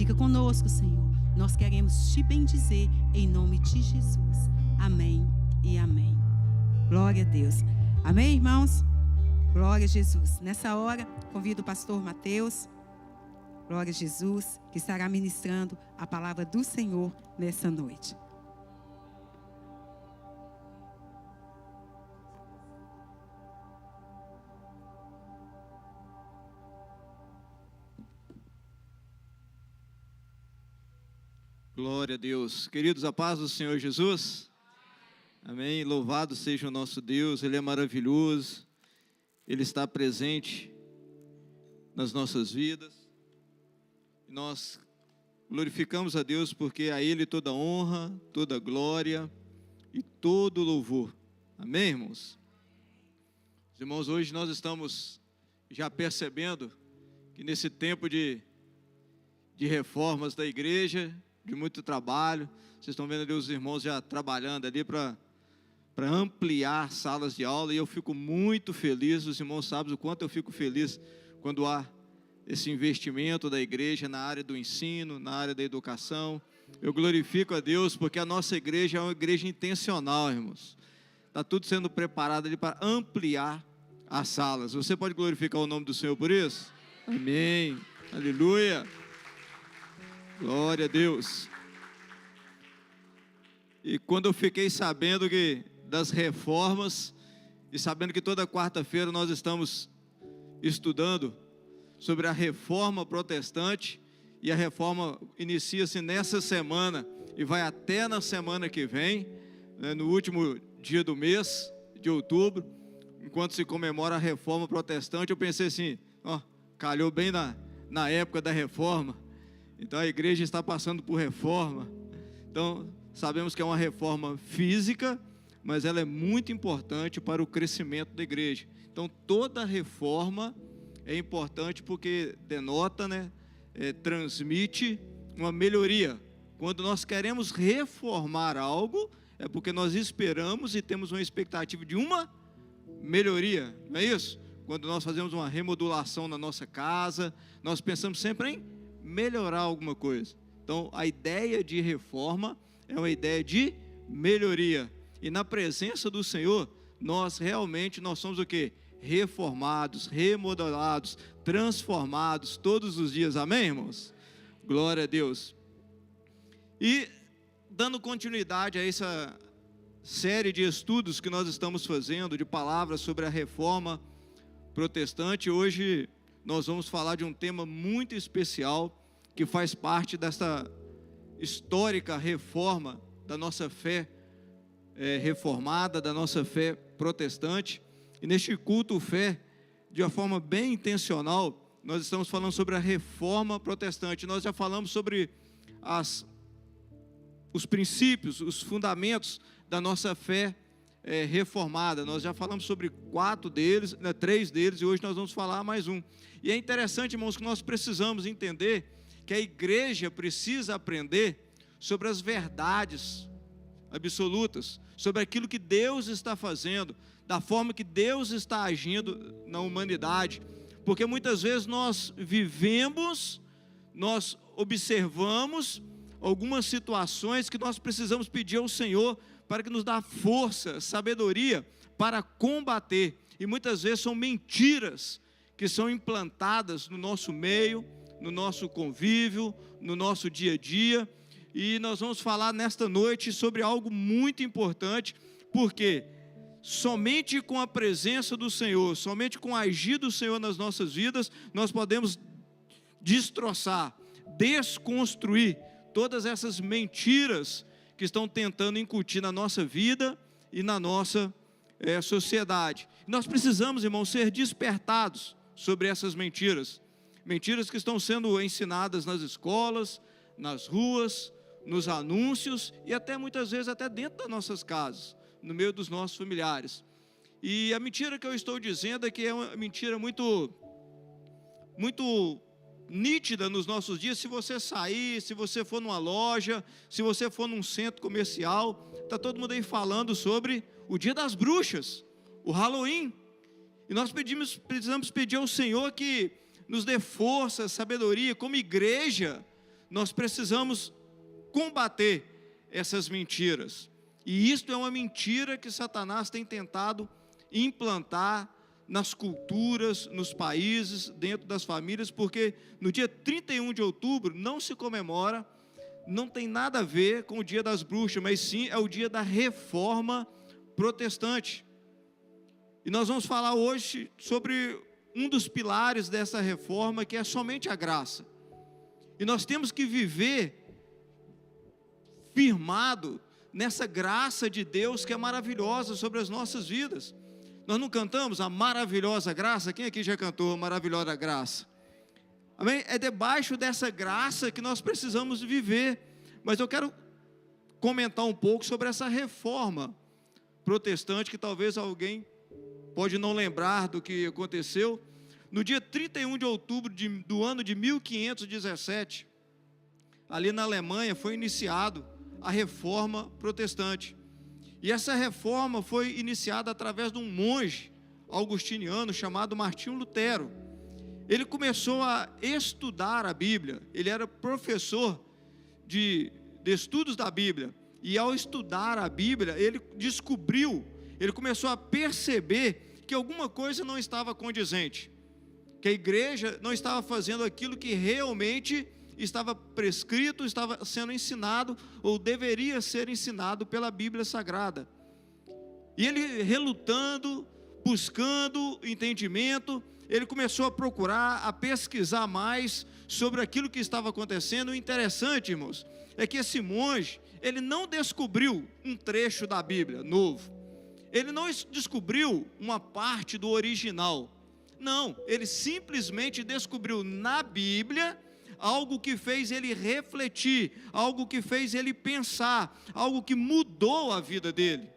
Fica conosco, Senhor. Nós queremos te bendizer em nome de Jesus. Amém e amém. Glória a Deus. Amém, irmãos? Glória a Jesus. Nessa hora, convido o pastor Mateus, glória a Jesus, que estará ministrando a palavra do Senhor nessa noite. Glória a Deus. Queridos, a paz do Senhor Jesus. Amém. Louvado seja o nosso Deus. Ele é maravilhoso. Ele está presente nas nossas vidas. Nós glorificamos a Deus porque a Ele toda honra, toda glória e todo louvor. Amém, irmãos? Os irmãos, hoje nós estamos já percebendo que nesse tempo de reformas da igreja, de muito trabalho, vocês estão vendo ali os irmãos já trabalhando ali para ampliar salas de aula, e eu fico muito feliz. Os irmãos sabem o quanto eu fico feliz quando há esse investimento da igreja na área do ensino, na área da educação. Eu glorifico a Deus porque a nossa igreja é uma igreja intencional, irmãos. Está tudo sendo preparado ali para ampliar as salas. Você pode glorificar o nome do Senhor por isso? Amém. Aleluia. Glória a Deus. E quando eu fiquei sabendo das reformas, e sabendo que toda quarta-feira nós estamos estudando sobre a reforma protestante, e a reforma inicia-se nessa semana e vai até na semana que vem, né, no último dia do mês de outubro, enquanto se comemora a reforma protestante, eu pensei assim, calhou bem na época da reforma. Então a igreja está passando por reforma. Então sabemos que é uma reforma física, mas ela é muito importante para o crescimento da igreja. Então toda reforma é importante porque denota, transmite uma melhoria. Quando nós queremos reformar algo, é porque nós esperamos e temos uma expectativa de uma melhoria, não é isso? Quando nós fazemos uma remodulação na nossa casa, nós pensamos sempre em melhorar alguma coisa. Então a ideia de reforma é uma ideia de melhoria, e na presença do Senhor nós somos o quê? Reformados, remodelados, transformados todos os dias. Amém, irmãos? Glória a Deus. E dando continuidade a essa série de estudos que nós estamos fazendo, de palavras sobre a reforma protestante, hoje nós vamos falar de um tema muito especial que faz parte dessa histórica reforma da nossa fé reformada, da nossa fé protestante. E neste culto fé, de uma forma bem intencional, nós estamos falando sobre a reforma protestante. Nós já falamos sobre os princípios, os fundamentos da nossa fé reformada. Nós já falamos sobre 3 deles, e hoje nós vamos falar mais um. E é interessante, irmãos, que nós precisamos entender que a igreja precisa aprender sobre as verdades absolutas, sobre aquilo que Deus está fazendo, da forma que Deus está agindo na humanidade, porque muitas vezes nós observamos algumas situações que nós precisamos pedir ao Senhor para que nos dê força, sabedoria para combater, e muitas vezes são mentiras que são implantadas no nosso meio, no nosso convívio, no nosso dia a dia. E nós vamos falar nesta noite sobre algo muito importante, porque somente com a presença do Senhor, somente com o agir do Senhor nas nossas vidas, nós podemos destroçar, desconstruir todas essas mentiras que estão tentando incutir na nossa vida e na nossa sociedade. Nós precisamos, irmãos, ser despertados sobre essas mentiras que estão sendo ensinadas nas escolas, nas ruas, nos anúncios, e até muitas vezes até dentro das nossas casas, no meio dos nossos familiares. E a mentira que eu estou dizendo é que é uma mentira muito nítida nos nossos dias. Se você sair, se você for numa loja, se você for num centro comercial, está todo mundo aí falando sobre o Dia das Bruxas, o Halloween. E nós precisamos pedir ao Senhor que nos dê força, sabedoria, como igreja, nós precisamos combater essas mentiras. E isto é uma mentira que Satanás tem tentado implantar nas culturas, nos países, dentro das famílias, porque no dia 31 de outubro não se comemora, não tem nada a ver com o dia das bruxas, mas sim é o dia da reforma protestante. E nós vamos falar hoje sobre um dos pilares dessa reforma, que é somente a graça. E nós temos que viver firmado nessa graça de Deus que é maravilhosa sobre as nossas vidas. Nós não cantamos a maravilhosa graça? Quem aqui já cantou a maravilhosa graça? Amém? É debaixo dessa graça que nós precisamos viver. Mas eu quero comentar um pouco sobre essa reforma protestante, que talvez alguém pode não lembrar do que aconteceu. No dia 31 de outubro do ano de 1517, ali na Alemanha, foi iniciado a reforma protestante. E essa reforma foi iniciada através de um monge augustiniano chamado Martinho Lutero. Ele começou a estudar a Bíblia, ele era professor de estudos da Bíblia, e ao estudar a Bíblia, ele começou a perceber que alguma coisa não estava condizente, que a igreja não estava fazendo aquilo que realmente estava prescrito, estava sendo ensinado, ou deveria ser ensinado pela Bíblia Sagrada. E ele, relutando, buscando entendimento, ele começou a procurar, a pesquisar mais sobre aquilo que estava acontecendo. O interessante, irmãos, é que esse monge, ele não descobriu um trecho da Bíblia novo, ele não descobriu uma parte do original, não, ele simplesmente descobriu na Bíblia algo que fez ele refletir, algo que fez ele pensar, algo que mudou a vida dele.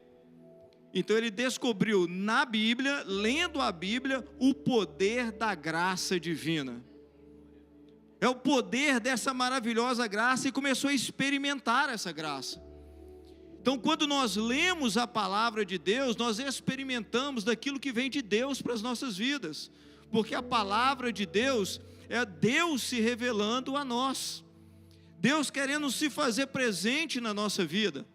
Então ele descobriu na Bíblia, lendo a Bíblia, o poder da graça divina. É o poder dessa maravilhosa graça, e começou a experimentar essa graça. Então, quando nós lemos a palavra de Deus, nós experimentamos daquilo que vem de Deus para as nossas vidas, porque a palavra de Deus é Deus se revelando a nós, Deus querendo se fazer presente na nossa vida.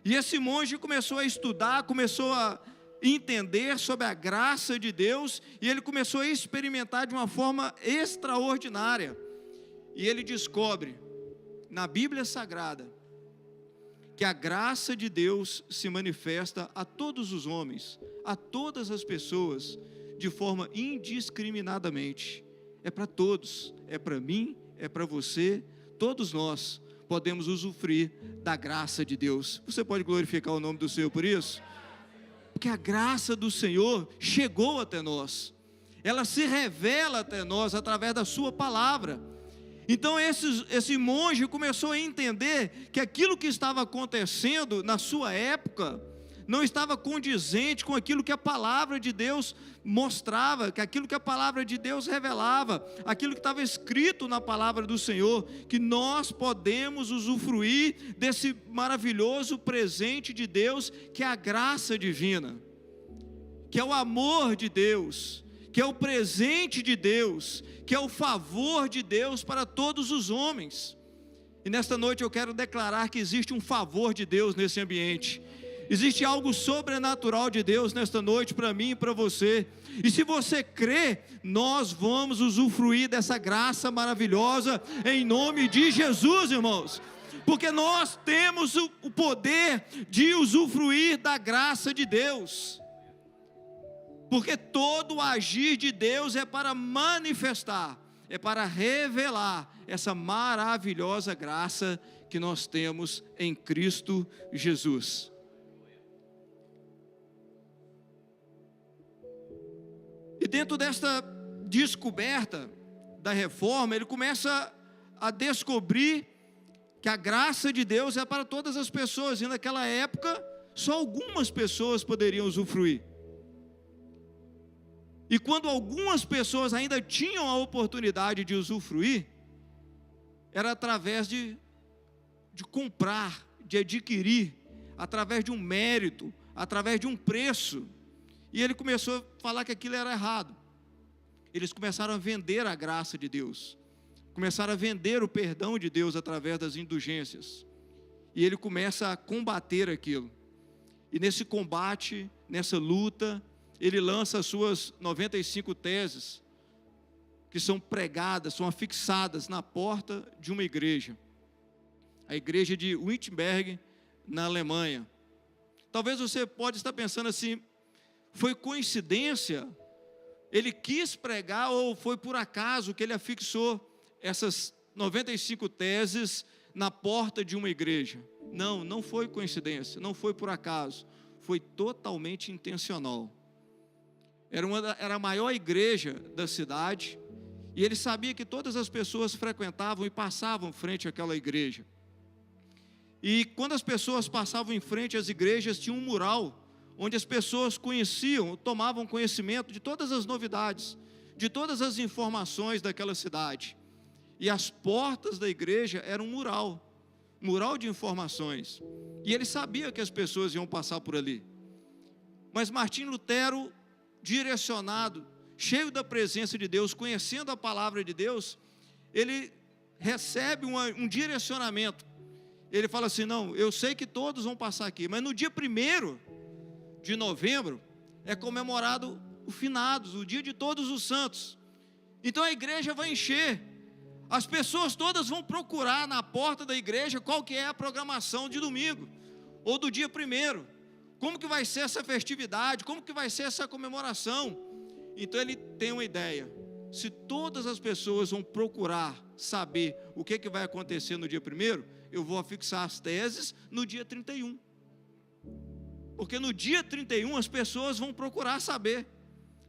E esse monge começou a estudar, começou a entender sobre a graça de Deus, e ele começou a experimentar de uma forma extraordinária. E ele descobre na Bíblia Sagrada que a graça de Deus se manifesta a todos os homens, a todas as pessoas, de forma indiscriminadamente. É para todos, é para mim, é para você, todos nós podemos usufruir da graça de Deus. Você pode glorificar o nome do Senhor por isso? Porque a graça do Senhor chegou até nós, ela se revela até nós através da sua palavra. Então esse monge começou a entender que aquilo que estava acontecendo na sua época não estava condizente com aquilo que a palavra de Deus mostrava, que aquilo que a palavra de Deus revelava, aquilo que estava escrito na palavra do Senhor, que nós podemos usufruir desse maravilhoso presente de Deus, que é a graça divina, que é o amor de Deus, que é o presente de Deus, que é o favor de Deus para todos os homens. E nesta noite eu quero declarar que existe um favor de Deus nesse ambiente. Existe algo sobrenatural de Deus nesta noite para mim e para você. E se você crê, nós vamos usufruir dessa graça maravilhosa em nome de Jesus, irmãos. Porque nós temos o poder de usufruir da graça de Deus. Porque todo o agir de Deus é para manifestar, é para revelar essa maravilhosa graça que nós temos em Cristo Jesus. E dentro desta descoberta da reforma, ele começa a descobrir que a graça de Deus é para todas as pessoas, e naquela época só algumas pessoas poderiam usufruir. E quando algumas pessoas ainda tinham a oportunidade de usufruir, era através de comprar, de adquirir, através de um mérito, através de um preço. E ele começou a falar que aquilo era errado. Eles começaram a vender a graça de Deus, começaram a vender o perdão de Deus através das indulgências. E ele começa a combater aquilo. E nesse combate, nessa luta, ele lança as suas 95 teses, que são pregadas, são afixadas na porta de uma igreja. A igreja de Wittenberg, na Alemanha. Talvez você pode estar pensando assim, foi coincidência? Ele quis pregar ou foi por acaso que ele afixou essas 95 teses na porta de uma igreja? Não, não foi coincidência, não foi por acaso, foi totalmente intencional. Era a maior igreja da cidade, e ele sabia que todas as pessoas frequentavam e passavam frente àquela igreja. E quando as pessoas passavam em frente às igrejas, tinha um mural, onde as pessoas conheciam, tomavam conhecimento de todas as novidades, de todas as informações daquela cidade. E as portas da igreja eram um mural de informações. E ele sabia que as pessoas iam passar por ali. Mas Martim Lutero, direcionado, cheio da presença de Deus, conhecendo a palavra de Deus, ele recebe um direcionamento. Ele fala assim, não, eu sei que todos vão passar aqui, mas no dia 1º de novembro, é comemorado o finados, o dia de todos os santos. Então a igreja vai encher, as pessoas todas vão procurar na porta da igreja qual que é a programação de domingo, ou do dia 1º, como que vai ser essa festividade, como que vai ser essa comemoração. Então ele tem uma ideia, se todas as pessoas vão procurar saber o que vai acontecer no dia 1º, eu vou afixar as teses no dia 31. Porque no dia 31 as pessoas vão procurar saber.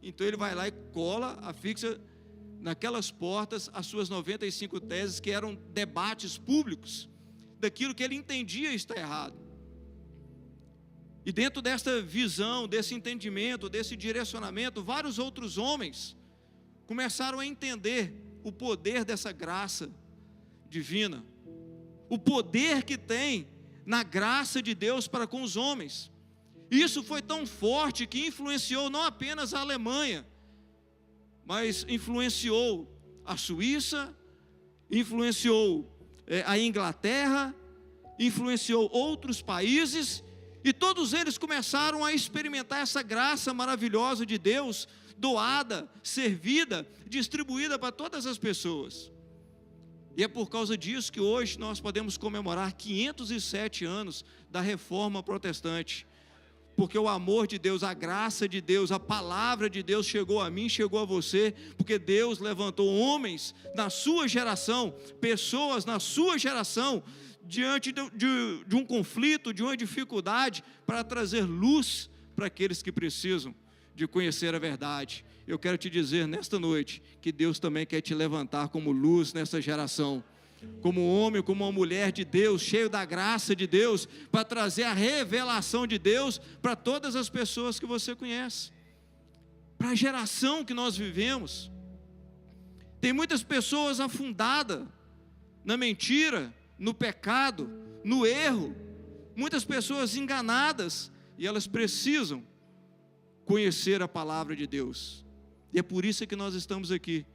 Então ele vai lá e cola, afixa naquelas portas as suas 95 teses, que eram debates públicos daquilo que ele entendia estar errado. E dentro desta visão, desse entendimento, desse direcionamento, vários outros homens começaram a entender o poder dessa graça divina, o poder que tem na graça de Deus para com os homens. Isso foi tão forte que influenciou não apenas a Alemanha, mas influenciou a Suíça, influenciou a Inglaterra, influenciou outros países, e todos eles começaram a experimentar essa graça maravilhosa de Deus, doada, servida, distribuída para todas as pessoas. E é por causa disso que hoje nós podemos comemorar 507 anos da Reforma Protestante. Porque o amor de Deus, a graça de Deus, a palavra de Deus chegou a mim, chegou a você, porque Deus levantou homens na sua geração, pessoas na sua geração, diante de um conflito, de uma dificuldade, para trazer luz para aqueles que precisam de conhecer a verdade. Eu quero te dizer nesta noite, que Deus também quer te levantar como luz nessa geração, como um homem, como uma mulher de Deus, cheio da graça de Deus, para trazer a revelação de Deus para todas as pessoas que você conhece, para a geração que nós vivemos. Tem muitas pessoas afundadas na mentira, no pecado, no erro, muitas pessoas enganadas, e elas precisam conhecer a palavra de Deus. E é por isso que nós estamos aqui,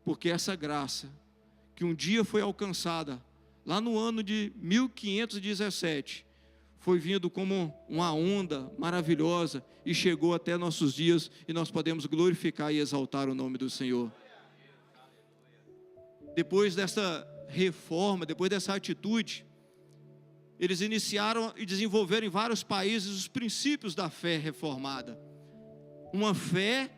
porque essa graça que um dia foi alcançada, lá no ano de 1517, foi vindo como uma onda maravilhosa, e chegou até nossos dias, e nós podemos glorificar e exaltar o nome do Senhor. Depois dessa reforma, depois dessa atitude, eles iniciaram e desenvolveram em vários países os princípios da fé reformada. Uma fé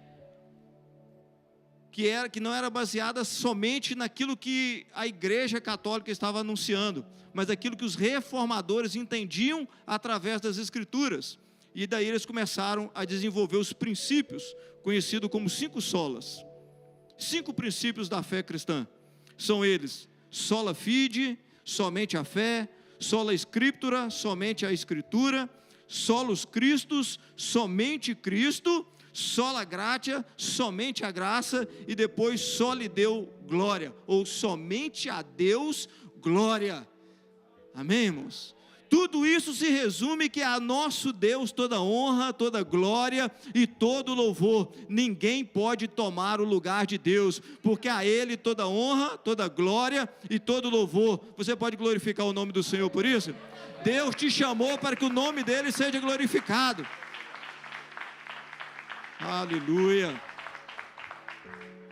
que não era baseada somente naquilo que a Igreja Católica estava anunciando, mas aquilo que os reformadores entendiam através das Escrituras. E daí eles começaram a desenvolver os princípios, conhecidos como 5 solas. 5 princípios da fé cristã. São eles: sola fide, somente a fé; sola scriptura, somente a Escritura; solus Christus, somente Cristo; sola gratia, somente a graça; e depois soli Deo glória, ou somente a Deus glória. Amém, irmãos? Tudo isso se resume que a nosso Deus toda honra, toda glória e todo louvor. Ninguém pode tomar o lugar de Deus, porque a Ele toda honra, toda glória e todo louvor. Você pode glorificar o nome do Senhor por isso? Deus te chamou para que o nome dEle seja glorificado. Aleluia.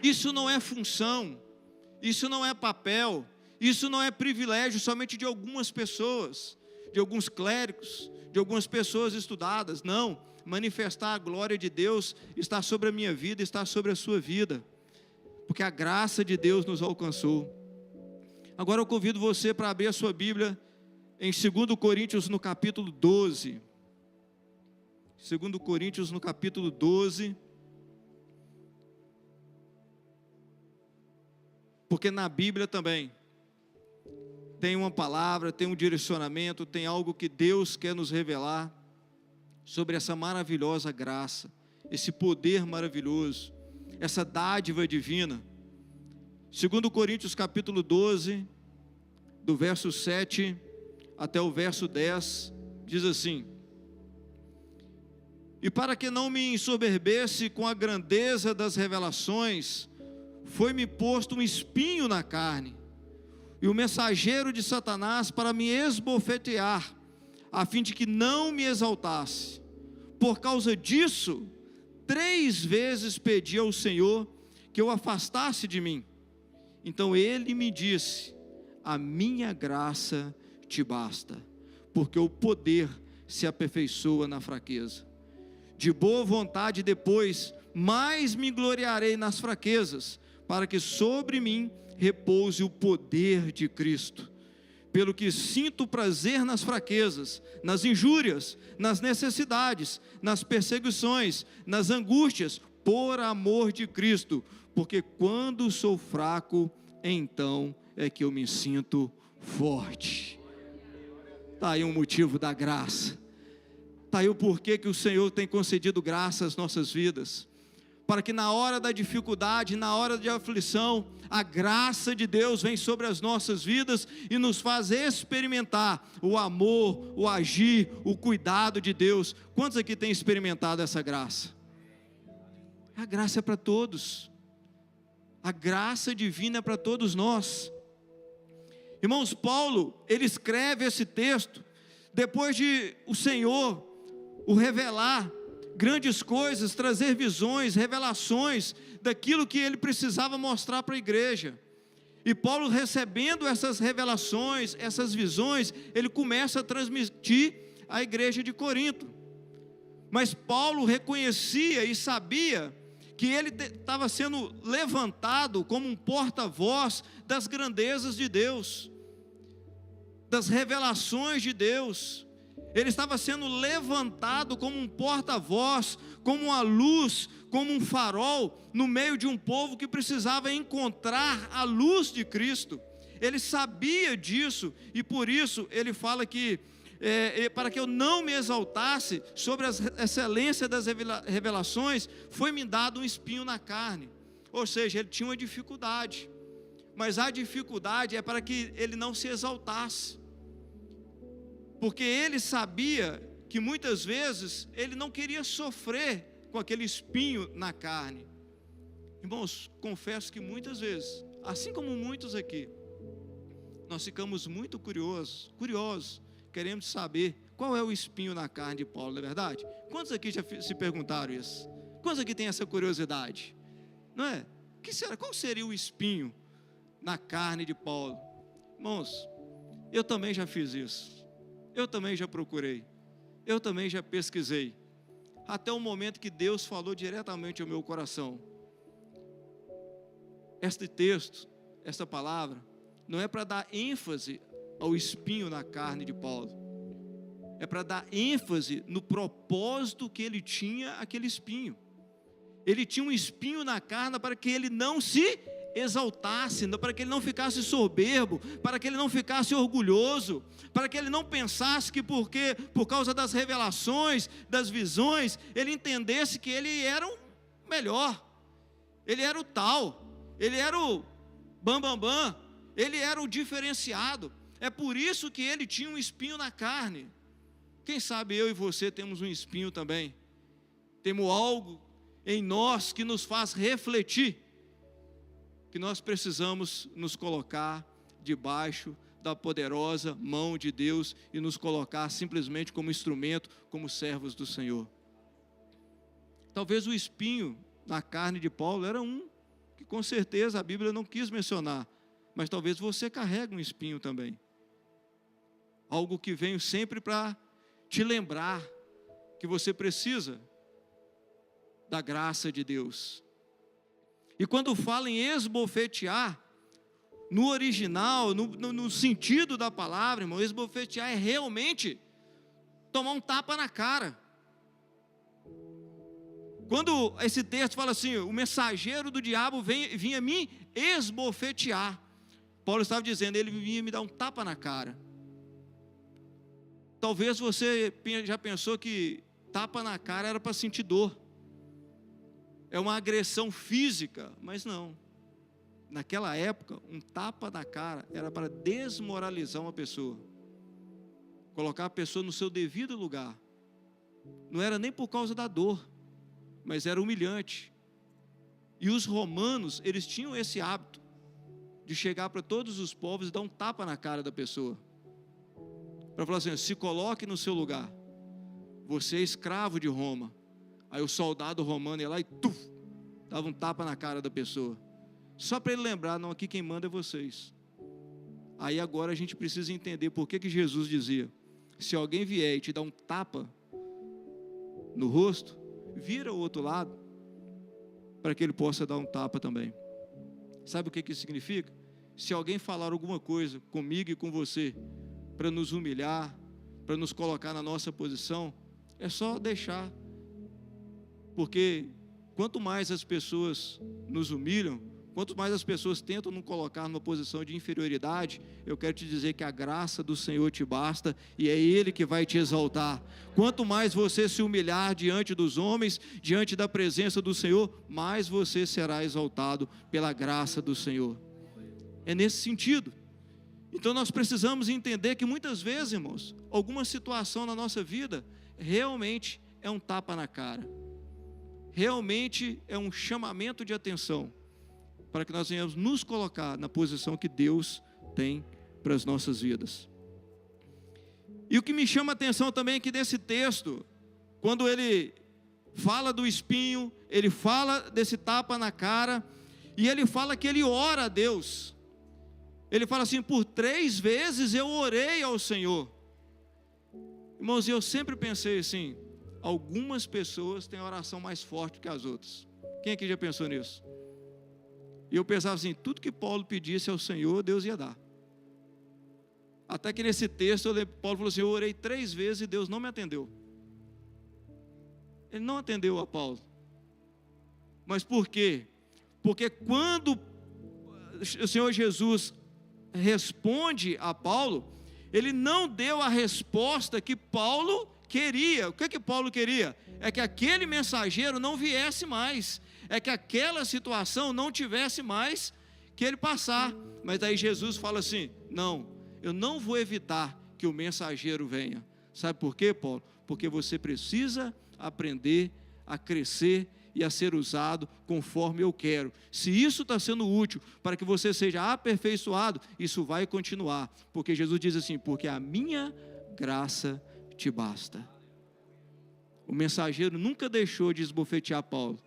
Isso não é função, isso não é papel, isso não é privilégio somente de algumas pessoas, de alguns clérigos, de algumas pessoas estudadas. Não, manifestar a glória de Deus está sobre a minha vida, está sobre a sua vida, porque a graça de Deus nos alcançou. Agora eu convido você para abrir a sua Bíblia em 2 Coríntios no capítulo 12. 2 Coríntios no capítulo 12. Porque na Bíblia também tem uma palavra, tem um direcionamento, tem algo que Deus quer nos revelar sobre essa maravilhosa graça, esse poder maravilhoso, essa dádiva divina. 2 Coríntios capítulo 12, do verso 7 até o verso 10, diz assim: e para que não me ensoberbesse com a grandeza das revelações, foi-me posto um espinho na carne, e o mensageiro de Satanás para me esbofetear, a fim de que não me exaltasse. Por causa disso, 3 vezes pedi ao Senhor que eu afastasse de mim. Então ele me disse: a minha graça te basta, porque o poder se aperfeiçoa na fraqueza. De boa vontade depois, mais me gloriarei nas fraquezas, para que sobre mim repouse o poder de Cristo. Pelo que sinto prazer nas fraquezas, nas injúrias, nas necessidades, nas perseguições, nas angústias, por amor de Cristo, porque quando sou fraco, então é que eu me sinto forte. Está aí um motivo da graça, está aí o porquê que o Senhor tem concedido graça às nossas vidas, para que na hora da dificuldade, na hora de aflição, a graça de Deus vem sobre as nossas vidas e nos faz experimentar o amor, o agir, o cuidado de Deus. Quantos aqui têm experimentado essa graça? A graça é para todos, a graça divina é para todos nós. Irmãos, Paulo, ele escreve esse texto depois de o Senhor o revelar grandes coisas, trazer visões, revelações daquilo que ele precisava mostrar para a igreja. E Paulo, recebendo essas revelações, essas visões, ele começa a transmitir à igreja de Corinto. Mas Paulo reconhecia e sabia que ele estava sendo levantado como um porta-voz das grandezas de Deus, das revelações de Deus. Ele estava sendo levantado como um porta-voz, como uma luz, como um farol, no meio de um povo que precisava encontrar a luz de Cristo. Ele sabia disso, e por isso ele fala que, para que eu não me exaltasse sobre a excelência das revelações, foi-me dado um espinho na carne. Ou seja, ele tinha uma dificuldade, mas a dificuldade é para que ele não se exaltasse, porque ele sabia que muitas vezes ele não queria sofrer com aquele espinho na carne. Irmãos, confesso que muitas vezes, assim como muitos aqui, nós ficamos muito curiosos, queremos saber qual é o espinho na carne de Paulo, não é verdade? Quantos aqui já se perguntaram isso? Quantos aqui têm essa curiosidade? Não é? Qual seria o espinho na carne de Paulo? Irmãos, eu também já fiz isso. Eu também já procurei, eu também já pesquisei, até o momento que Deus falou diretamente ao meu coração. Este texto, esta palavra, não é para dar ênfase ao espinho na carne de Paulo, é para dar ênfase no propósito que ele tinha aquele espinho. Ele tinha um espinho na carne para que ele não se exaltasse, para que ele não ficasse soberbo, para que ele não ficasse orgulhoso, para que ele não pensasse que por causa das revelações, das visões, ele entendesse que ele era o melhor, ele era o tal, ele era o bambambam, ele era o diferenciado. É por isso que ele tinha um espinho na carne. Quem sabe eu e você temos um espinho também. Temos algo em nós que nos faz refletir que nós precisamos nos colocar debaixo da poderosa mão de Deus e nos colocar simplesmente como instrumento, como servos do Senhor. Talvez o espinho na carne de Paulo era um que com certeza a Bíblia não quis mencionar, mas talvez você carregue um espinho também. Algo que vem sempre para te lembrar que você precisa da graça de Deus. E quando fala em esbofetear, no original, no sentido da palavra, irmão, esbofetear é realmente tomar um tapa na cara. Quando esse texto fala assim, o mensageiro do diabo vinha me esbofetear, Paulo estava dizendo, ele vinha me dar um tapa na cara. Talvez você já pensou que tapa na cara era para sentir dor. É uma agressão física, mas não. Naquela época, um tapa na cara era para desmoralizar uma pessoa. Colocar a pessoa no seu devido lugar. Não era nem por causa da dor, mas era humilhante. E os romanos, eles tinham esse hábito de chegar para todos os povos e dar um tapa na cara da pessoa. Para falar assim, se coloque no seu lugar. Você é escravo de Roma. Aí o soldado romano ia lá e dava um tapa na cara da pessoa. Só para ele lembrar, não, aqui quem manda é vocês. Aí agora a gente precisa entender por que Jesus dizia, se alguém vier e te dar um tapa no rosto, vira o outro lado, para que ele possa dar um tapa também. Sabe o que isso significa? Se alguém falar alguma coisa comigo e com você, para nos humilhar, para nos colocar na nossa posição, é só deixar. Porque quanto mais as pessoas nos humilham, quanto mais as pessoas tentam nos colocar numa posição de inferioridade, eu quero te dizer que a graça do Senhor te basta e é Ele que vai te exaltar. Quanto mais você se humilhar diante dos homens, diante da presença do Senhor, mais você será exaltado pela graça do Senhor. É nesse sentido. Então nós precisamos entender que muitas vezes, irmãos, alguma situação na nossa vida realmente é um tapa na cara. Realmente é um chamamento de atenção para que nós venhamos nos colocar na posição que Deus tem para as nossas vidas. E o que me chama a atenção também aqui desse texto, quando ele fala do espinho, ele fala desse tapa na cara, e ele fala que ele ora a Deus. Ele fala assim, por 3 vezes eu orei ao Senhor. Irmãos, eu sempre pensei assim, algumas pessoas têm oração mais forte que as outras. Quem aqui já pensou nisso? E eu pensava assim, tudo que Paulo pedisse ao Senhor, Deus ia dar. Até que nesse texto, Paulo falou assim, eu orei 3 vezes e Deus não me atendeu. Ele não atendeu a Paulo. Mas por quê? Porque quando o Senhor Jesus responde a Paulo, ele não deu a resposta que Paulo queria. O que Paulo queria? É que aquele mensageiro não viesse mais, é que aquela situação não tivesse mais que ele passar. Mas aí Jesus fala assim, não, eu não vou evitar que o mensageiro venha. Sabe por quê, Paulo? Porque você precisa aprender a crescer e a ser usado conforme eu quero. Se isso está sendo útil para que você seja aperfeiçoado, isso vai continuar, porque Jesus diz assim, porque a minha graça te basta. O mensageiro nunca deixou de esbofetear Paulo,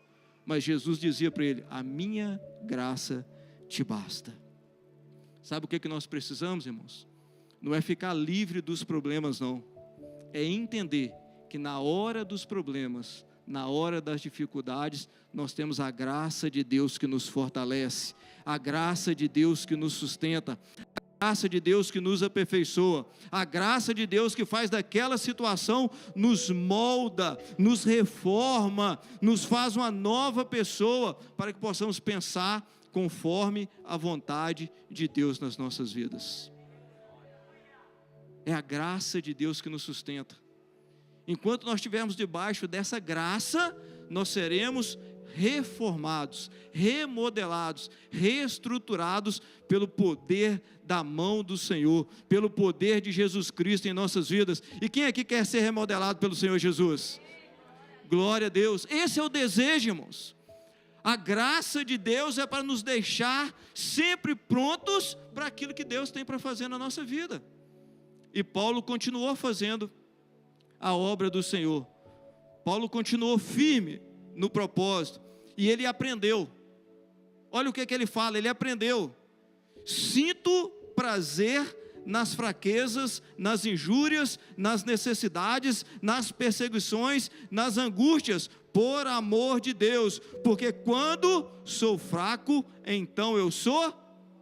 mas Jesus dizia para ele, a minha graça te basta. Sabe o que nós precisamos, irmãos? Não é ficar livre dos problemas, não. É entender que na hora dos problemas, na hora das dificuldades, nós temos a graça de Deus que nos fortalece, a graça de Deus que nos sustenta, a graça de Deus que nos aperfeiçoa, a graça de Deus que faz daquela situação, nos molda, nos reforma, nos faz uma nova pessoa, para que possamos pensar conforme a vontade de Deus nas nossas vidas. É a graça de Deus que nos sustenta. Enquanto nós estivermos debaixo dessa graça, nós seremos reformados, remodelados, reestruturados pelo poder da mão do Senhor, pelo poder de Jesus Cristo em nossas vidas. E quem aqui quer ser remodelado pelo Senhor Jesus? Glória a Deus. Esse é o desejo, irmãos. A graça de Deus é para nos deixar sempre prontos para aquilo que Deus tem para fazer na nossa vida. E Paulo continuou fazendo a obra do Senhor. Paulo continuou firme no propósito. E ele aprendeu. Olha o que ele fala, ele aprendeu. Sinto prazer nas fraquezas, nas injúrias, nas necessidades, nas perseguições, nas angústias, por amor de Deus, porque quando sou fraco, então eu sou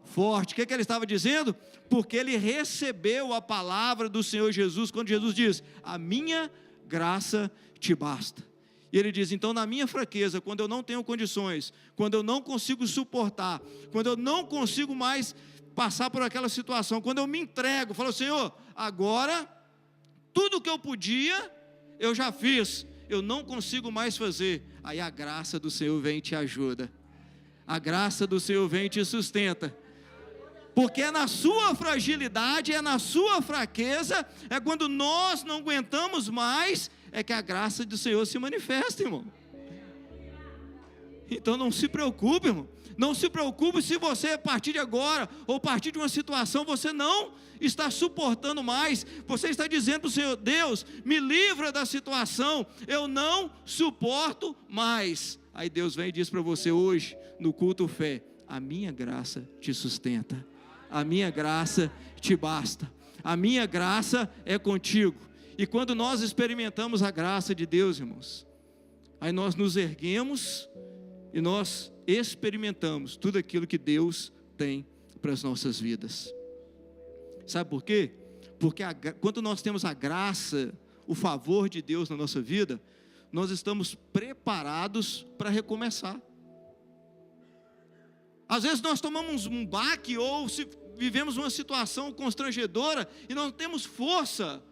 forte. O que ele estava dizendo? Porque ele recebeu a palavra do Senhor Jesus, quando Jesus diz, a minha graça te basta. E ele diz, então na minha fraqueza, quando eu não tenho condições, quando eu não consigo suportar, quando eu não consigo mais passar por aquela situação, quando eu me entrego, falo, Senhor, agora, tudo que eu podia, eu já fiz, eu não consigo mais fazer, aí a graça do Senhor vem e te ajuda, a graça do Senhor vem e te sustenta, porque é na sua fragilidade, é na sua fraqueza, é quando nós não aguentamos mais, é que a graça do Senhor se manifesta, irmão. Então não se preocupe, irmão. Não se preocupe se você, a partir de agora, ou a partir de uma situação, você não está suportando mais. Você está dizendo para o Senhor, Deus, me livra da situação, eu não suporto mais. Aí Deus vem e diz para você hoje, no culto fé, a minha graça te sustenta, a minha graça te basta, a minha graça é contigo. E quando nós experimentamos a graça de Deus, irmãos, aí nós nos erguemos e nós experimentamos tudo aquilo que Deus tem para as nossas vidas. Sabe por quê? Porque quando nós temos a graça, o favor de Deus na nossa vida, nós estamos preparados para recomeçar. Às vezes nós tomamos um baque ou vivemos uma situação constrangedora e não temos força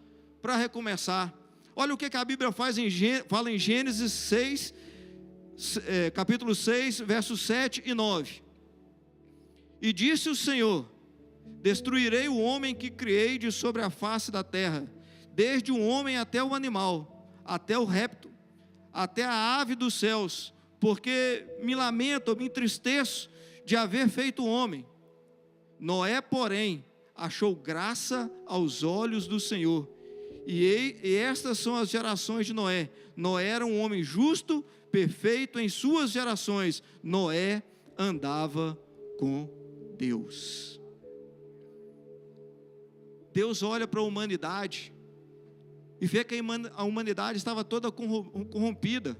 para recomeçar. Olha o que a Bíblia fala em Gênesis 6, capítulo 6, versos 7 e 9. E disse o Senhor, destruirei o homem que criei de sobre a face da terra, desde o homem até o animal, até o réptil, até a ave dos céus, porque me lamento, me entristeço de haver feito o homem. Noé, porém, achou graça aos olhos do Senhor. E estas são as gerações de Noé. Noé era um homem justo, perfeito em suas gerações. Noé andava com Deus. Deus olha para a humanidade e vê que a humanidade estava toda corrompida,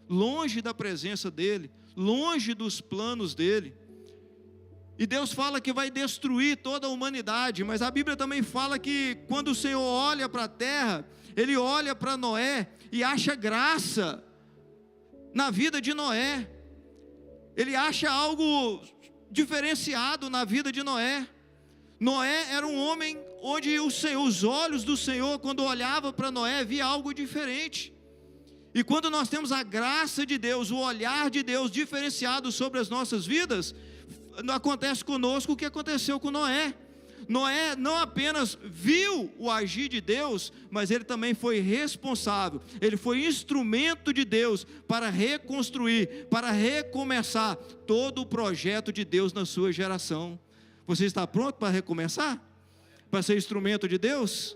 longe da presença dele, longe dos planos dele. E Deus fala que vai destruir toda a humanidade, mas a Bíblia também fala que quando o Senhor olha para a terra, Ele olha para Noé e acha graça na vida de Noé. Ele acha algo diferenciado na vida de Noé. Noé era um homem onde os olhos do Senhor, quando olhava para Noé, via algo diferente. E quando nós temos a graça de Deus, o olhar de Deus diferenciado sobre as nossas vidas, acontece conosco o que aconteceu com Noé. Noé não apenas viu o agir de Deus, mas ele também foi responsável, ele foi instrumento de Deus para reconstruir, para recomeçar todo o projeto de Deus na sua geração. Você está pronto para recomeçar? Para ser instrumento de Deus?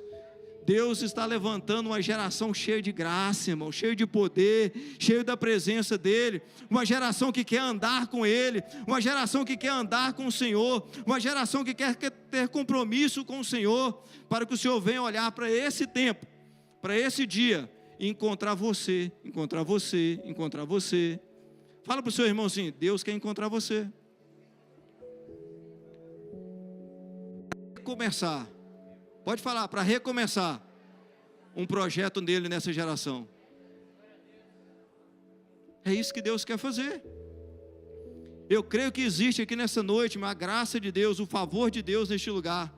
Deus está levantando uma geração cheia de graça, irmão, cheia de poder, cheia da presença dEle, uma geração que quer andar com Ele, uma geração que quer andar com o Senhor, uma geração que quer ter compromisso com o Senhor, para que o Senhor venha olhar para esse tempo, para esse dia, e encontrar você. Fala para o seu irmão assim, Deus quer encontrar você. Recomeçar. Pode falar, para recomeçar um projeto dele nessa geração. É isso que Deus quer fazer. Eu creio que existe aqui nessa noite uma graça de Deus, o favor de Deus neste lugar.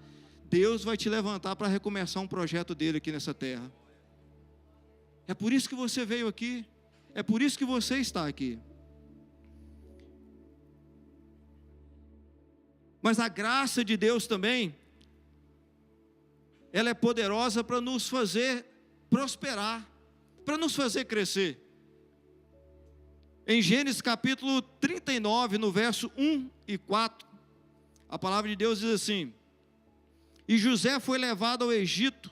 Deus vai te levantar para recomeçar um projeto dele aqui nessa terra. É por isso que você veio aqui. É por isso que você está aqui. Mas a graça de Deus também, ela é poderosa para nos fazer prosperar, para nos fazer crescer. Em Gênesis capítulo 39, no verso 1 e 4, a palavra de Deus diz assim: e José foi levado ao Egito,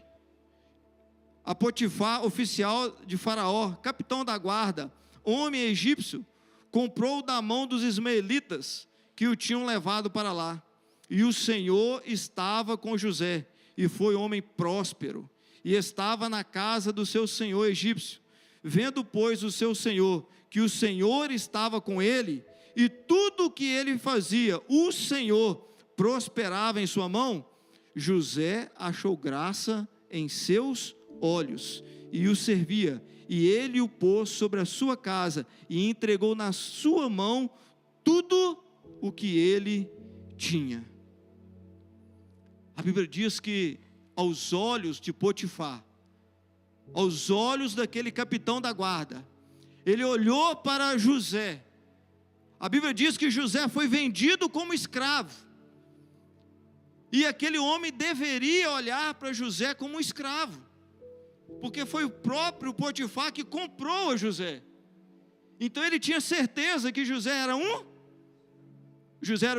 a Potifar, oficial de Faraó, capitão da guarda, homem egípcio, comprou da mão dos ismaelitas que o tinham levado para lá. E o Senhor estava com José, e foi homem próspero, e estava na casa do seu senhor egípcio. Vendo, pois, o seu senhor, que o Senhor estava com ele, e tudo o que ele fazia, o Senhor prosperava em sua mão, José achou graça em seus olhos, e o servia, e ele o pôs sobre a sua casa, e entregou na sua mão tudo o que ele tinha. A Bíblia diz que aos olhos de Potifar, aos olhos daquele capitão da guarda, ele olhou para José. A Bíblia diz que José foi vendido como escravo, e aquele homem deveria olhar para José como um escravo, porque foi o próprio Potifar que comprou a José. Então ele tinha certeza que José era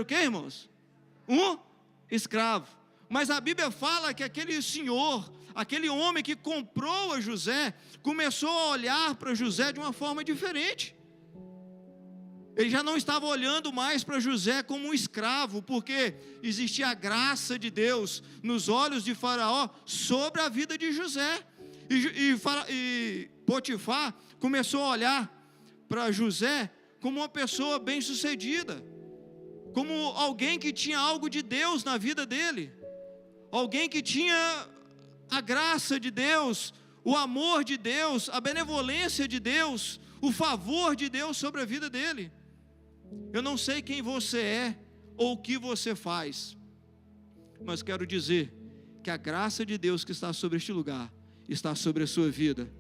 o quê, irmãos? Um escravo. Mas a Bíblia fala que aquele senhor, aquele homem que comprou a José, começou a olhar para José de uma forma diferente. Ele já não estava olhando mais para José como um escravo, porque existia a graça de Deus nos olhos de Faraó sobre a vida de José. E Potifar começou a olhar para José como uma pessoa bem-sucedida, como alguém que tinha algo de Deus na vida dele, alguém que tinha a graça de Deus, o amor de Deus, a benevolência de Deus, o favor de Deus sobre a vida dele. Eu não sei quem você é ou o que você faz, mas quero dizer que a graça de Deus que está sobre este lugar está sobre a sua vida.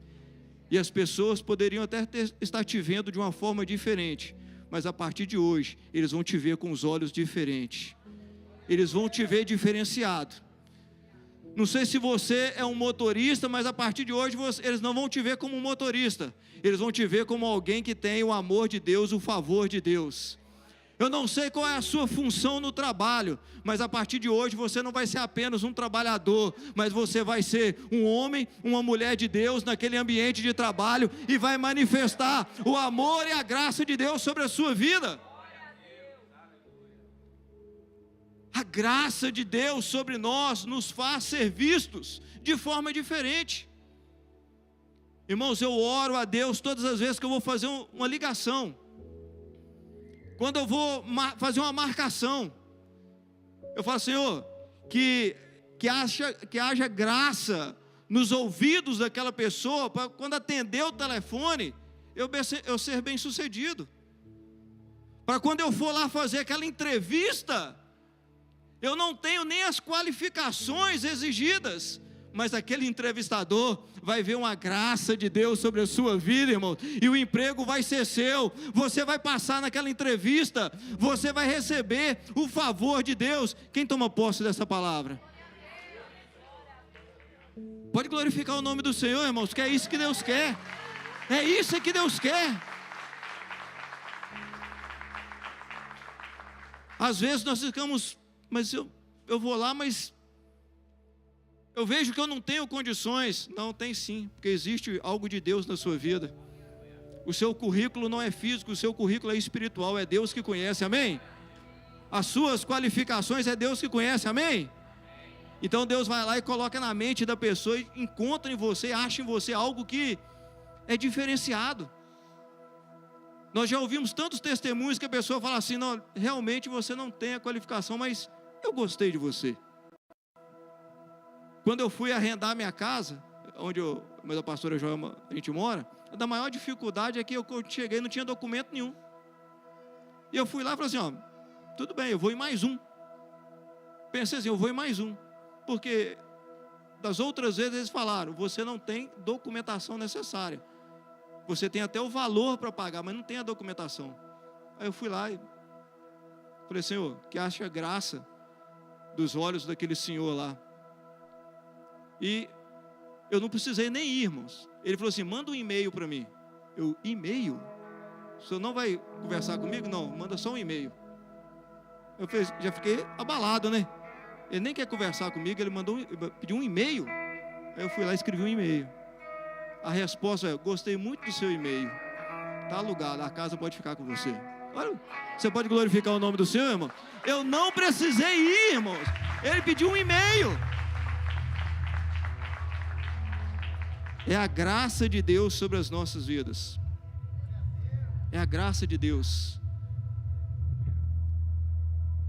E as pessoas poderiam até estar te vendo de uma forma diferente, mas a partir de hoje eles vão te ver com os olhos diferentes. Eles vão te ver diferenciado. Não sei se você é um motorista, mas a partir de hoje eles não vão te ver como um motorista. Eles vão te ver como alguém que tem o amor de Deus, o favor de Deus. Eu não sei qual é a sua função no trabalho, mas a partir de hoje você não vai ser apenas um trabalhador, mas você vai ser um homem, uma mulher de Deus naquele ambiente de trabalho e vai manifestar o amor e a graça de Deus sobre a sua vida. A graça de Deus sobre nós nos faz ser vistos de forma diferente. Irmãos, eu oro a Deus todas as vezes que eu vou fazer uma ligação, quando eu vou fazer uma marcação, eu falo: Senhor, que haja graça nos ouvidos daquela pessoa, para quando atender o telefone, eu ser bem sucedido, para quando eu for lá fazer aquela entrevista, eu não tenho nem as qualificações exigidas, mas aquele entrevistador vai ver uma graça de Deus sobre a sua vida, irmão, e o emprego vai ser seu. Você vai passar naquela entrevista, você vai receber o favor de Deus. Quem toma posse dessa palavra? Pode glorificar o nome do Senhor, irmãos, que é isso que Deus quer. É isso que Deus quer. Às vezes nós ficamos: mas eu vou lá, mas eu vejo que eu não tenho condições. Não, tem sim, porque existe algo de Deus na sua vida. O seu currículo não é físico, o seu currículo é espiritual, é Deus que conhece, amém? As suas qualificações é Deus que conhece, amém? Então Deus vai lá e coloca na mente da pessoa, e encontra em você, acha em você algo que é diferenciado. Nós já ouvimos tantos testemunhos que a pessoa fala assim: não, realmente você não tem a qualificação, mas eu gostei de você. Quando eu fui arrendar minha casa, onde a pastora Joelma, a gente mora, a maior dificuldade é que eu cheguei e não tinha documento nenhum. E eu fui lá e falei assim: ó, tudo bem, eu vou em mais um. Pensei assim, eu vou em mais um. Porque das outras vezes eles falaram: você não tem documentação necessária. Você tem até o valor para pagar, mas não tem a documentação. Aí eu fui lá e Falei, Senhor, que acha graça dos olhos daquele senhor lá. E eu não precisei nem ir, irmãos. Ele falou assim, manda um e-mail para mim. Eu, e-mail? O senhor não vai conversar comigo? Não, manda só um e-mail. Eu já fiquei abalado, né? Ele nem quer conversar comigo, ele pediu um e-mail. Aí eu fui lá e escrevi um e-mail. A resposta é, gostei muito do seu e-mail. Está alugado, a casa pode ficar com você. Olha, você pode glorificar o nome do Senhor, irmão? Eu não precisei ir, irmãos. Ele pediu um e-mail. É a graça de Deus sobre as nossas vidas. É a graça de Deus.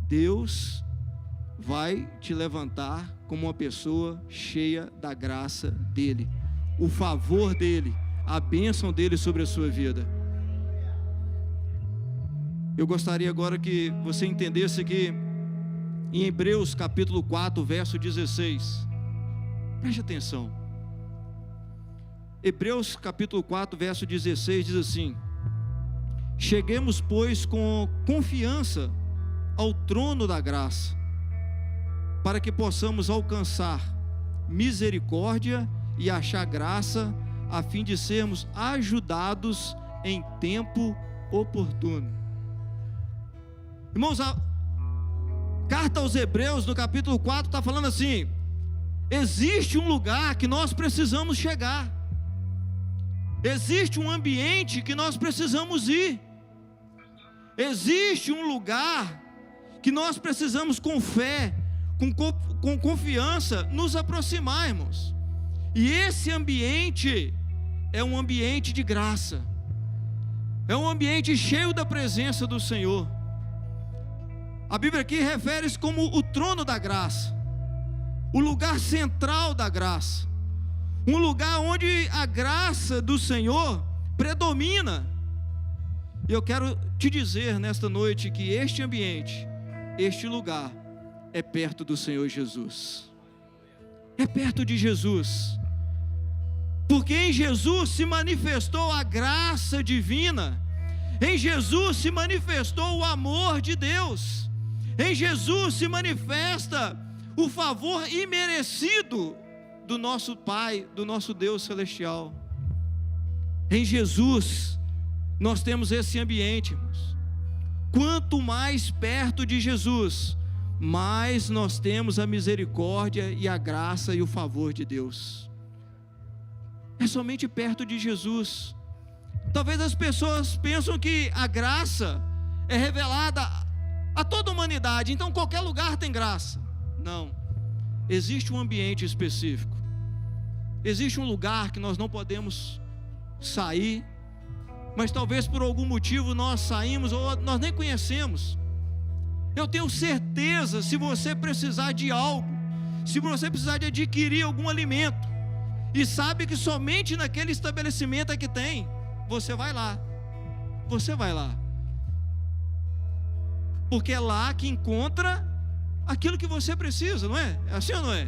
Deus vai te levantar como uma pessoa cheia da graça dEle, o favor dEle, a bênção dEle sobre a sua vida. Eu gostaria agora que você entendesse que em Hebreus capítulo 4, verso 16, preste atenção. Hebreus capítulo 4, verso 16 diz assim: cheguemos, pois, com confiança ao trono da graça, para que possamos alcançar misericórdia e achar graça, a fim de sermos ajudados em tempo oportuno. Irmãos, a carta aos Hebreus, no capítulo 4, está falando assim: existe um lugar que nós precisamos chegar, existe um ambiente que nós precisamos ir, existe um lugar que nós precisamos com fé, com confiança, nos aproximar, irmãos. E esse ambiente é um ambiente de graça, é um ambiente cheio da presença do Senhor. A Bíblia aqui refere-se como o trono da graça, o lugar central da graça, um lugar onde a graça do Senhor predomina. E eu quero te dizer nesta noite que este ambiente, este lugar, é perto do Senhor Jesus, é perto de Jesus, porque em Jesus se manifestou a graça divina, em Jesus se manifestou o amor de Deus, em Jesus se manifesta o favor imerecido do nosso Pai, do nosso Deus celestial. Em Jesus nós temos esse ambiente, irmãos. Quanto mais perto de Jesus, mais nós temos a misericórdia e a graça e o favor de Deus. É somente perto de Jesus. Talvez as pessoas pensam que a graça é revelada a toda a humanidade, então qualquer lugar tem graça. Não, existe um ambiente específico, existe um lugar que nós não podemos sair, mas talvez por algum motivo nós saímos ou nós nem conhecemos. Eu tenho certeza, se você precisar de algo, se você precisar de adquirir algum alimento, e sabe que somente naquele estabelecimento é que tem, você vai lá, porque é lá que encontra aquilo que você precisa, não é? É assim ou não é?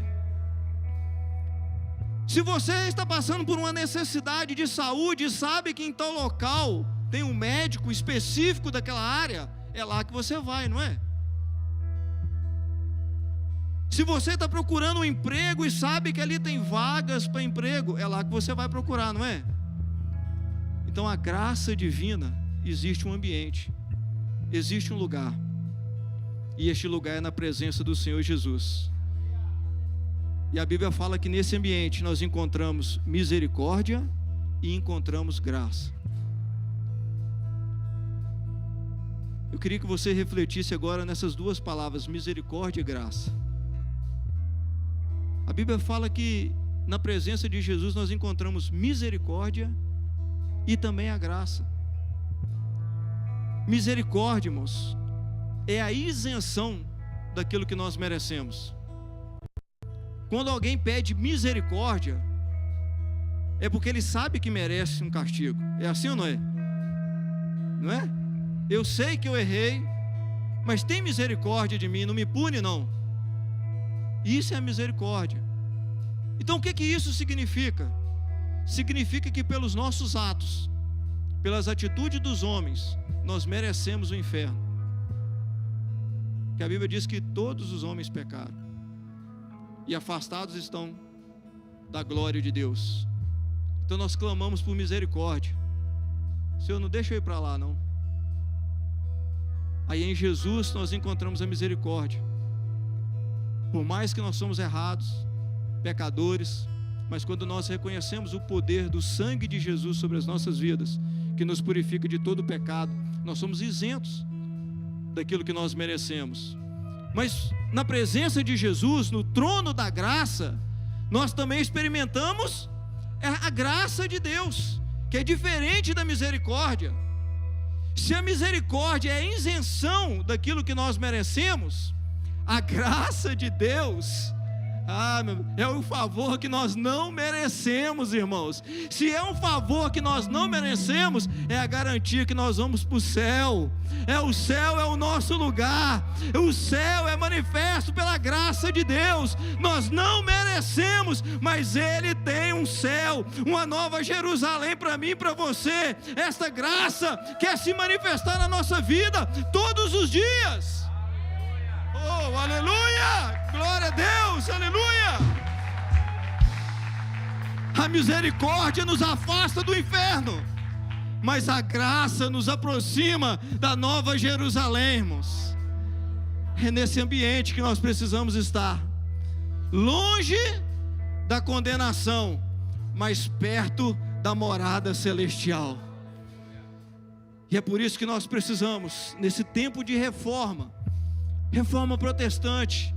Se você está passando por uma necessidade de saúde e sabe que em tal local tem um médico específico daquela área, é lá que você vai, não é? Se você está procurando um emprego e sabe que ali tem vagas para emprego, é lá que você vai procurar, não é? Então a graça divina, existe um ambiente, existe um lugar, e este lugar é na presença do Senhor Jesus. E a Bíblia fala que nesse ambiente nós encontramos misericórdia e encontramos graça. Eu queria que você refletisse agora nessas duas palavras, misericórdia e graça. A Bíblia fala que na presença de Jesus nós encontramos misericórdia e também a graça. Misericórdia, irmãos, é a isenção daquilo que nós merecemos. Quando alguém pede misericórdia, é porque ele sabe que merece um castigo. É assim ou não é? Não é? Eu sei que eu errei, mas tem misericórdia de mim, não me pune não. Isso é misericórdia. Então o que isso significa? Significa que pelos nossos atos, pelas atitudes dos homens, nós merecemos o inferno. que a Bíblia diz que todos os homens pecaram e afastados estão da glória de Deus. Então nós clamamos por misericórdia. Senhor, não deixa eu ir para lá não. Aí em Jesus nós encontramos a misericórdia. Por mais que nós somos errados, pecadores, mas quando nós reconhecemos o poder do sangue de Jesus sobre as nossas vidas, que nos purifica de todo pecado, nós somos isentos daquilo que nós merecemos. Mas na presença de Jesus, no trono da graça, nós também experimentamos a graça de Deus, que é diferente da misericórdia. Se a misericórdia é a isenção daquilo que nós merecemos, a graça de Deus é um favor que nós não merecemos, irmãos. Se é um favor que nós não merecemos, é a garantia que nós vamos para o céu. O céu é o nosso lugar. O céu é manifesto pela graça de Deus. Nós não merecemos, mas Ele tem um céu, uma nova Jerusalém para mim e para você. Esta graça quer se manifestar na nossa vida todos os dias. Oh, aleluia! Glória a Deus, aleluia! A misericórdia nos afasta do inferno, mas a graça nos aproxima da nova Jerusalém, irmãos. É nesse ambiente que nós precisamos estar, longe da condenação, mas perto da morada celestial. E é por isso que nós precisamos, nesse tempo de reforma protestante,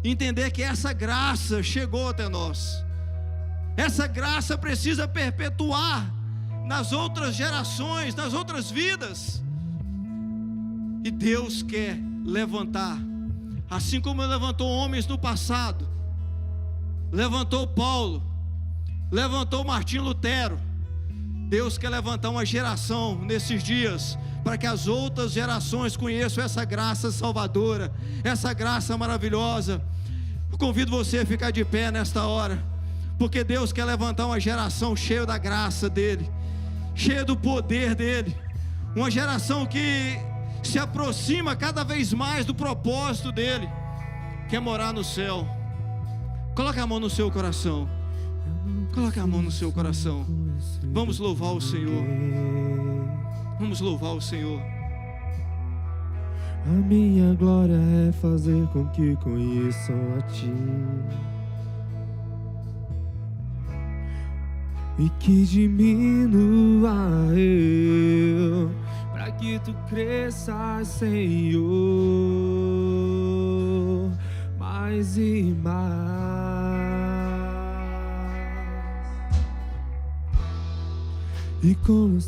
entender que essa graça chegou até nós. Essa graça precisa perpetuar nas outras gerações, nas outras vidas. E Deus quer levantar, assim como levantou homens no passado, levantou Paulo, levantou Martim Lutero. Deus quer levantar uma geração nesses dias, para que as outras gerações conheçam essa graça salvadora, essa graça maravilhosa. Eu convido você a ficar de pé nesta hora, porque Deus quer levantar uma geração cheia da graça dEle, cheia do poder dEle, uma geração que se aproxima cada vez mais do propósito dEle, que é morar no céu. Coloque a mão no seu coração, coloque a mão no seu coração. Vamos louvar o Senhor. Vamos louvar o Senhor. A minha glória é fazer com que conheçam a Ti, e que diminua eu, para que Tu cresças, Senhor, mais e mais. E como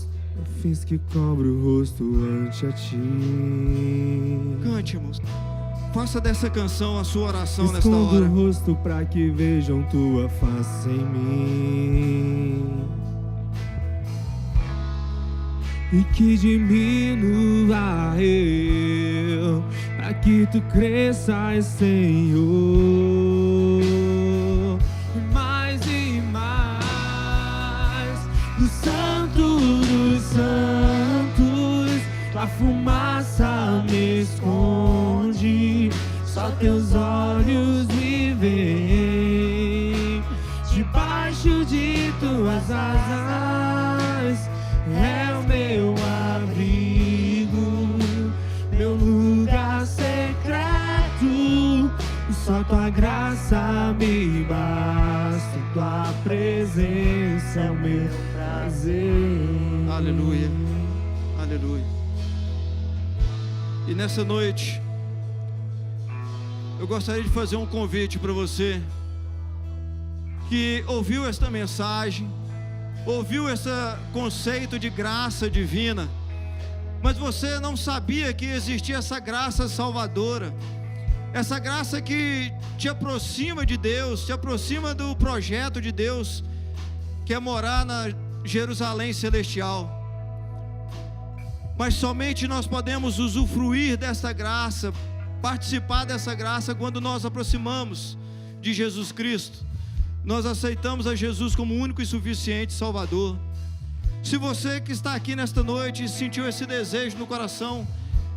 fins que cobro o rosto ante a Ti. Cante, irmãos. Faça dessa canção a sua oração nesta Escondo hora. o rosto para que vejam Tua face em mim, e que diminua eu, para que Tu cresças, Senhor, mais e mais. No Santo dos Santos, Tua fumaça me esconde, só Teus olhos me veem. Debaixo de Tuas asas é o meu abrigo, meu lugar secreto. Só Tua graça me basta, Tua presença é o meu prazer. Aleluia, aleluia. E nessa noite eu gostaria de fazer um convite para você que ouviu esta mensagem, ouviu esse conceito de graça divina, mas você não sabia que existia essa graça salvadora, essa graça que te aproxima de Deus, te aproxima do projeto de Deus, que é morar na Jerusalém celestial. Mas somente nós podemos usufruir dessa graça, participar dessa graça, quando nós aproximamos de Jesus Cristo. Nós aceitamos a Jesus como único e suficiente Salvador. Se você que está aqui nesta noite sentiu esse desejo no coração,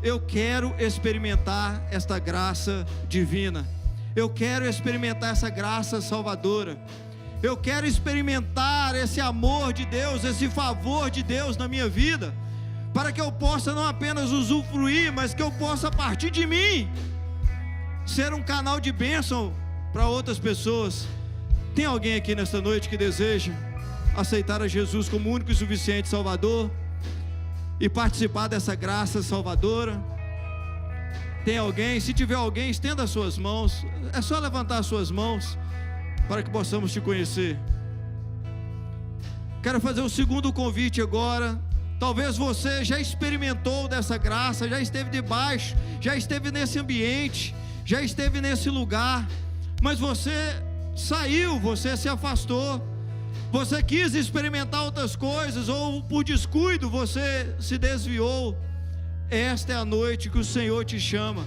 eu quero experimentar esta graça divina. Eu quero experimentar essa graça salvadora. Eu quero experimentar esse amor de Deus, esse favor de Deus na minha vida, para que eu possa não apenas usufruir, mas que eu possa, a partir de mim, ser um canal de bênção para outras pessoas. Tem alguém aqui nesta noite que deseja aceitar a Jesus como único e suficiente Salvador e participar dessa graça salvadora? Tem alguém? Se tiver alguém, estenda as suas mãos. É só levantar as suas mãos para que possamos te conhecer. Quero fazer o segundo convite agora. Talvez você já experimentou dessa graça, já esteve debaixo, já esteve nesse ambiente, já esteve nesse lugar, mas você saiu, você se afastou, você quis experimentar outras coisas, ou por descuido você se desviou. Esta é a noite que o Senhor te chama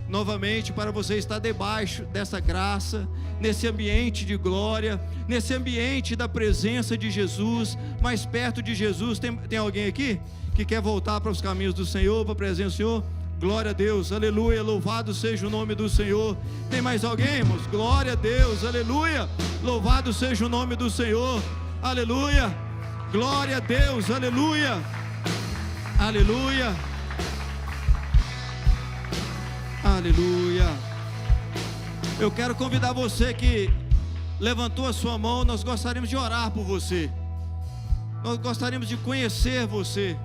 novamente para você estar debaixo dessa graça, nesse ambiente de glória, nesse ambiente da presença de Jesus, mais perto de Jesus. Tem alguém aqui que quer voltar para os caminhos do Senhor, para a presença do Senhor? Glória a Deus, aleluia, louvado seja o nome do Senhor. Tem mais alguém, irmãos? Glória a Deus, aleluia, louvado seja o nome do Senhor, aleluia, glória a Deus, aleluia, aleluia, aleluia. Eu quero convidar você que levantou a sua mão. Nós gostaríamos de orar por você, nós gostaríamos de conhecer você.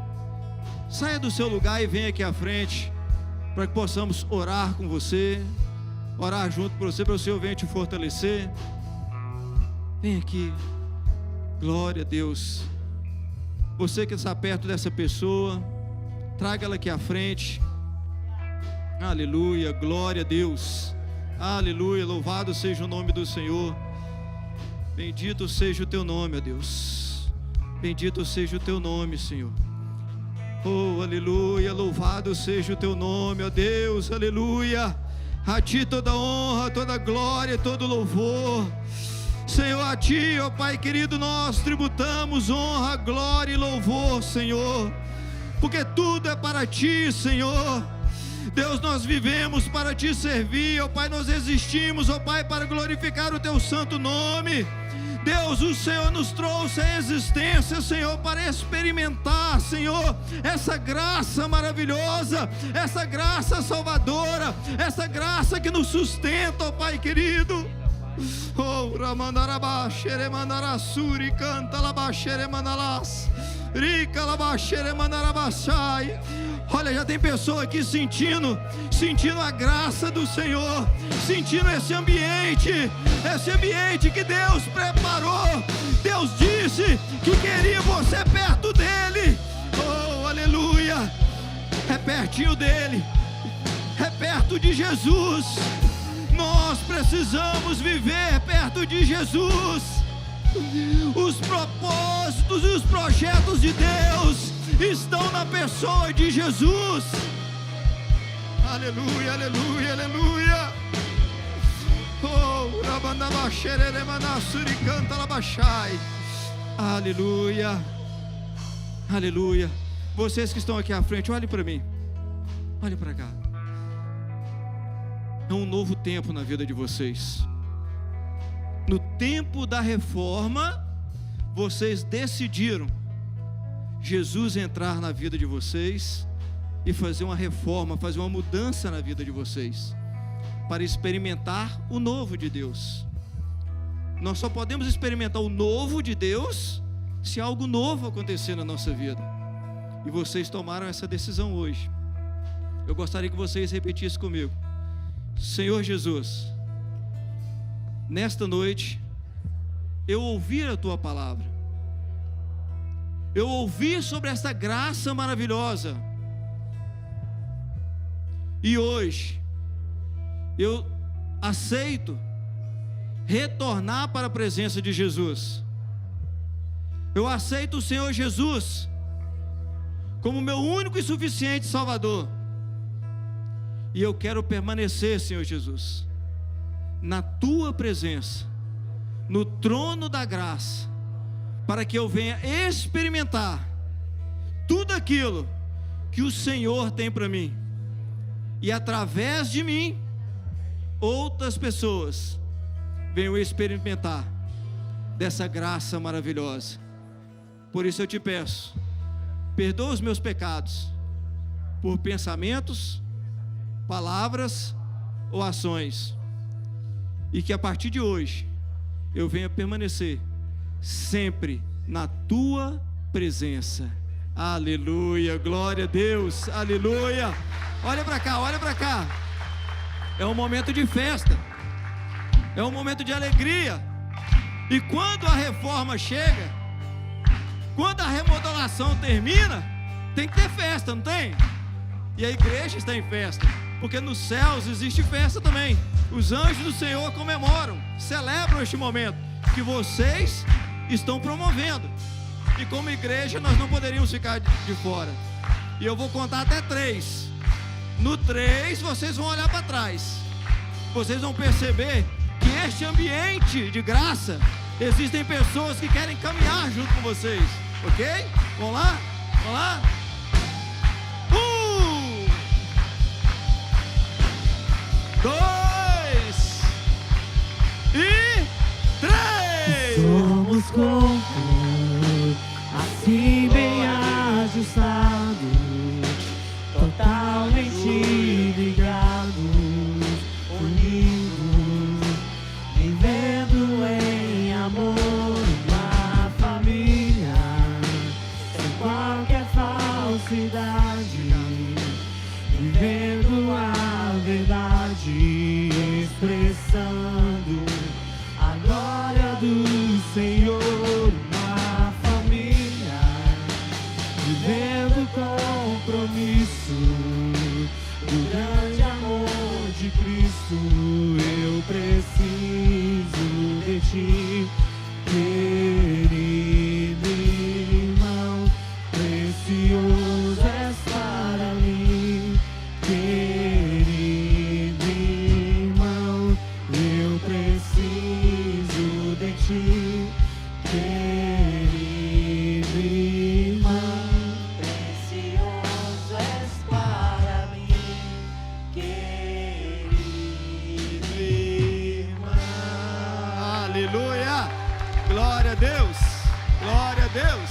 Saia do seu lugar e venha aqui à frente, para que possamos orar com você, orar junto com você, para o Senhor venha te fortalecer. Vem aqui, glória a Deus. Você que está perto dessa pessoa, traga ela aqui à frente. Aleluia, glória a Deus, aleluia, louvado seja o nome do Senhor. Bendito seja o teu nome, ó Deus, bendito seja o teu nome, Senhor. Oh, aleluia, louvado seja o teu nome, ó Deus, aleluia. A ti toda honra, toda glória, todo louvor, Senhor. A ti, ó Pai querido, nós tributamos honra, glória e louvor, Senhor, porque tudo é para ti, Senhor. Deus, nós vivemos para te servir, ó Pai, nós existimos, ó Pai, para glorificar o teu santo nome. Deus, o Senhor nos trouxe a existência, Senhor, para experimentar, Senhor, essa graça maravilhosa, essa graça salvadora, essa graça que nos sustenta, ó Pai querido. Oh, Ramandarabá, Xeremandarasuri, canta Labá, Xeremanalas, Rica Labá, Xeremandarabachai. Olha, já tem pessoa aqui sentindo a graça do Senhor, sentindo esse ambiente que Deus preparou. Deus disse que queria você perto dele. Oh, aleluia, é pertinho dele, é perto de Jesus. Nós precisamos viver perto de Jesus. Os propósitos e os projetos de Deus estão na pessoa de Jesus. Aleluia, aleluia, aleluia. Oh, Rabandabaxeremanassuri, canta Labachai. Aleluia, aleluia. Vocês que estão aqui à frente, olhem para mim, olhem para cá. É um novo tempo na vida de vocês. No tempo da reforma, vocês decidiram Jesus entrar na vida de vocês e fazer uma reforma, fazer uma mudança na vida de vocês, para experimentar o novo de Deus. Nós só podemos experimentar o novo de Deus se algo novo acontecer na nossa vida. E vocês tomaram essa decisão hoje. Eu gostaria que vocês repetissem comigo: Senhor Jesus, nesta noite eu ouvi a tua palavra, eu ouvi sobre essa graça maravilhosa, e hoje eu aceito retornar para a presença de Jesus. Eu aceito o Senhor Jesus como meu único e suficiente Salvador, e eu quero permanecer, Senhor Jesus, na tua presença, no trono da graça, para que eu venha experimentar tudo aquilo que o Senhor tem para mim. e através de mim, outras pessoas venham experimentar dessa graça maravilhosa. Por isso eu te peço, perdoa os meus pecados, por pensamentos, palavras ou ações, e que a partir de hoje eu venha permanecer sempre na tua presença. Aleluia, glória a Deus, aleluia. Olha para cá, olha para cá. É um momento de festa, é um momento de alegria. E quando a reforma chega, quando a remodelação termina, tem que ter festa, não tem? E a igreja está em festa, porque nos céus existe festa também. Os anjos do Senhor comemoram, celebram este momento que vocês estão promovendo. E como igreja nós não poderíamos ficar de fora. E eu vou contar até 3. No 3 vocês vão olhar para trás. Vocês vão perceber que este ambiente de graça, existem pessoas que querem caminhar junto com vocês. Ok? Vamos lá? Vamos lá? 1, 2 e 3. Somos corpo, assim bem ajustado, totalmente ligados, unidos, vivendo em amor, uma família, sem qualquer falsidade, vivendo a verdade, expressando a glória do Senhor. Uma família, vivendo compromisso do grande amor de Cristo. Eu preciso de ti, querido irmão, precioso és para mim, querido irmão, eu preciso de ti, querido irmão, precioso és para mim, querido irmão. Aleluia, glória a Deus, glória a Deus.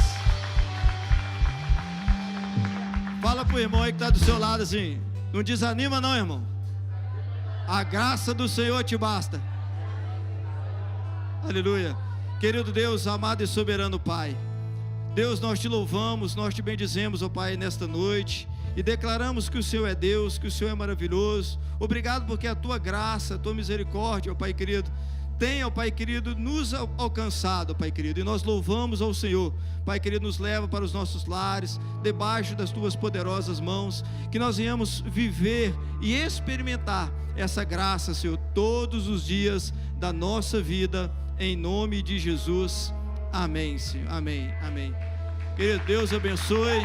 Fala pro irmão aí que está do seu lado assim, não desanima não, irmão. A graça do Senhor te basta. Aleluia. Querido Deus, amado e soberano Pai, Deus, nós te louvamos, nós te bendizemos, ó Pai, nesta noite, e declaramos que o Senhor é Deus, que o Senhor é maravilhoso. Obrigado porque a tua graça, a tua misericórdia, ó Pai querido, tem, ó Pai querido, nos alcançado, ó Pai querido, e nós louvamos ao Senhor. Pai querido, nos leva para os nossos lares, debaixo das tuas poderosas mãos, que nós venhamos viver e experimentar essa graça, Senhor, todos os dias da nossa vida, em nome de Jesus, amém, Senhor, amém, amém. Querido, Deus abençoe.